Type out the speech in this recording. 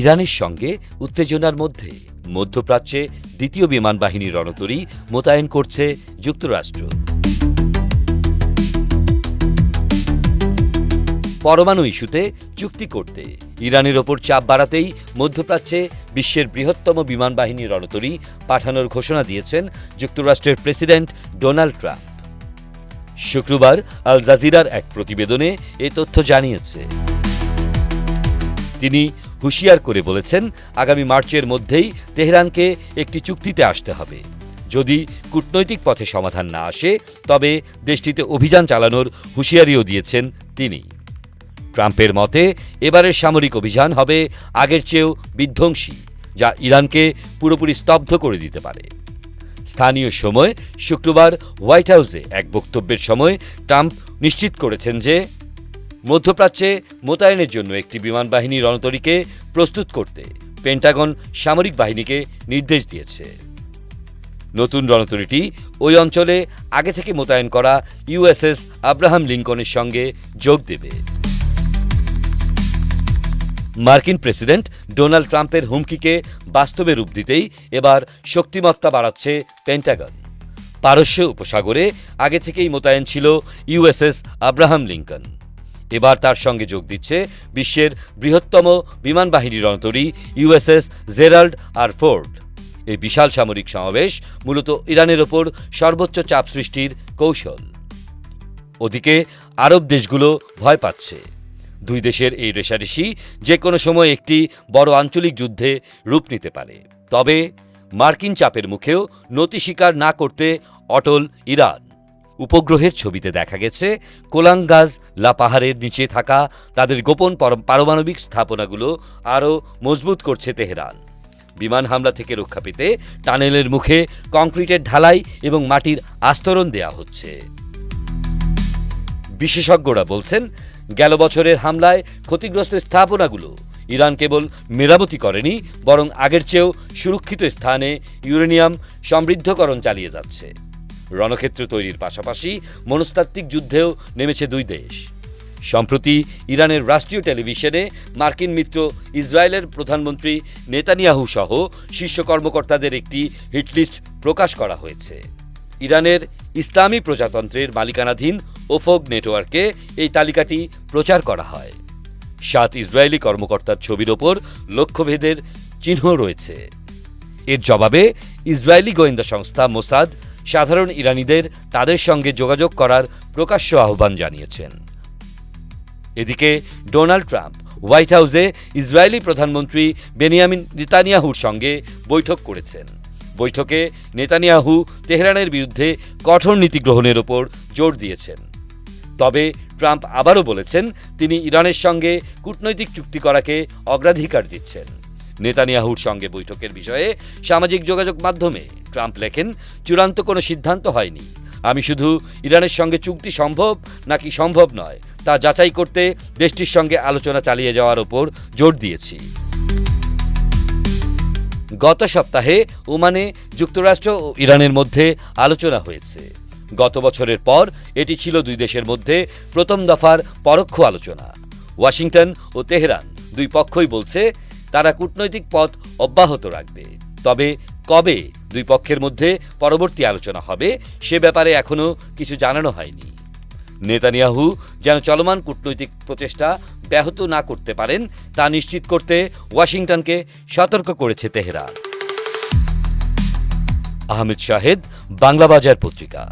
ইরানের সঙ্গে উত্তেজনার মধ্যে মধ্যপ্রাচ্যে দ্বিতীয় বিমান বাহিনীর রণতরী মোতায়েন করছে যুক্তরাষ্ট্র। পরমাণু ইস্যুতে চুক্তি করতে ইরানের ওপর চাপ বাড়াতেই মধ্যপ্রাচ্যে বিশ্বের বৃহত্তম বিমান বাহিনীর রণতরী পাঠানোর ঘোষণা দিয়েছেন যুক্তরাষ্ট্রের প্রেসিডেন্ট ডোনাল্ড ট্রাম্প। শুক্রবার আল জাজিরার এক প্রতিবেদনে এ তথ্য জানিয়েছে। তিনি হুঁশিয়ার করে বলেছেন, আগামী মার্চের মধ্যেই তেহরানকে একটি চুক্তিতে আসতে হবে। যদি কূটনৈতিক পথে সমাধান না আসে তবে দেশটিতে অভিযান চালানোর হুঁশিয়ারিও দিয়েছেন তিনি। ট্রাম্পের মতে এবারের সামরিক অভিযান হবে আগের চেয়েও বিধ্বংসী, যা ইরানকে পুরোপুরি স্তব্ধ করে দিতে পারে। স্থানীয় সময় শুক্রবার হোয়াইট হাউসে এক বক্তব্যের সময় ট্রাম্প নিশ্চিত করেছেন যে মধ্যপ্রাচ্যে মোতায়েনের জন্য একটি বিমান বাহিনী রণতরীকে প্রস্তুত করতে পেন্টাগন সামরিক বাহিনীকে নির্দেশ দিয়েছে। নতুন রণতরীটি ওই অঞ্চলে আগে থেকে মোতায়েন করা ইউএসএস আব্রাহাম লিঙ্কনের সঙ্গে যোগ দেবে। মার্কিন প্রেসিডেন্ট ডোনাল্ড ট্রাম্পের হুমকিকে বাস্তবে রূপ দিতেই এবার শক্তিমত্তা বাড়াচ্ছে পেন্টাগন। পারস্য উপসাগরে আগে থেকেই মোতায়েন ছিল ইউএসএস আব্রাহাম লিঙ্কন। এবার তার সঙ্গে যোগ দিচ্ছে বিশ্বের বৃহত্তম বিমান বাহিনী রণতরী ইউএসএস জেরাল্ড আর ফোর্ড। এই বিশাল সামরিক সমাবেশ মূলত ইরানের ওপর সর্বোচ্চ চাপ সৃষ্টির কৌশল। ওদিকে আরব দেশগুলো ভয় পাচ্ছে। দুই দেশের এই রেষারেষি যে কোনো সময় একটি বড় আঞ্চলিক যুদ্ধে রূপ নিতে পারে। তবে মার্কিন চাপের মুখেও নতি স্বীকার না করতে অটল ইরান। উপগ্রহের ছবিতে দেখা গেছে কোলাঙ্গাজ লা পাহাড়ের নিচে থাকা তাদের গোপন পারমাণবিক স্থাপনাগুলো আরও মজবুত করছে তেহরান। বিমান হামলা থেকে রক্ষা পেতে টানেলের মুখে কংক্রিটের ঢালাই এবং মাটির আস্তরণ দেয়া হচ্ছে। বিশেষজ্ঞরা বলছেন, গেল বছরের হামলায় ক্ষতিগ্রস্ত স্থাপনাগুলো ইরান কেবল মেরামতি করেনি, বরং আগের চেয়েও সুরক্ষিত স্থানে ইউরেনিয়াম সমৃদ্ধকরণ চালিয়ে যাচ্ছে। রণক্ষেত্র তৈরির পাশাপাশি মনস্তাত্ত্বিক যুদ্ধেও নেমেছে দুই দেশ। সম্প্রতি ইরানের রাষ্ট্রীয় টেলিভিশনে মার্কিন মিত্র ইসরায়েলের প্রধানমন্ত্রী নেতানিয়াহু সহ শীর্ষ কর্মকর্তাদের একটি হিটলিস্ট প্রকাশ করা হয়েছে। ইরানের ইসলামী প্রজাতন্ত্রের মালিকানাধীন ওফোগ নেটওয়ার্কে এই তালিকাটি প্রচার করা হয়। 7 ইসরায়েলি কর্মকর্তার ছবির ওপর লক্ষ্যভেদের চিহ্ন রয়েছে। এর জবাবে ইসরায়েলি গোয়েন্দা সংস্থা মোসাদ সাধারণ ইরানিদের তাদের সঙ্গে যোগাযোগ করার প্রকাশ্য আহ্বান জানিয়েছেন। এদিকে ডোনাল্ড ট্রাম্প হোয়াইট হাউসে ইসরায়েলি প্রধানমন্ত্রী বেনিয়ামিন নেতানিয়াহুর সঙ্গে বৈঠক করেছেন। বৈঠকে নেতানিয়াহু তেহরানের বিরুদ্ধে কঠোর নীতি গ্রহণের ওপর জোর দিয়েছেন। তবে ট্রাম্প আবারও বলেছেন তিনি ইরানের সঙ্গে কূটনৈতিক চুক্তি করাকে অগ্রাধিকার দিচ্ছেন। নেতানিয়াহুর সঙ্গে বৈঠকের বিষয়ে সামাজিক যোগাযোগ মাধ্যমে ট্রাম্প লেখেন, চূড়ান্ত কোনো সিদ্ধান্ত হয়নি। আমি শুধু ইরানের সঙ্গে চুক্তি সম্ভব নাকি সম্ভব নয় তা যাচাই করতে দেশটির সঙ্গে আলোচনা চালিয়ে যাওয়ার ওপর জোর দিয়েছি। গত সপ্তাহে ওমানে যুক্তরাষ্ট্র ও ইরানের মধ্যে আলোচনা হয়েছে। গত বছরের পর এটি ছিল দুই দেশের মধ্যে প্রথম দফার পরোক্ষ আলোচনা। ওয়াশিংটন ও তেহরান দুই পক্ষই বলছে তারা কূটনৈতিক পথ অব্যাহত রাখবে। তবে কবে দুই পক্ষের মধ্যে পরবর্তী আলোচনা হবে সে ব্যাপারে এখনও কিছু জানানো হয়নি। নেতানিয়াহু যেন চলমান কূটনৈতিক প্রচেষ্টা ব্যাহত না করতে পারেন তা নিশ্চিত করতে ওয়াশিংটনকে সতর্ক করেছে তেহরান। আহমেদ শাহেদ, বাংলা বাজার পত্রিকা।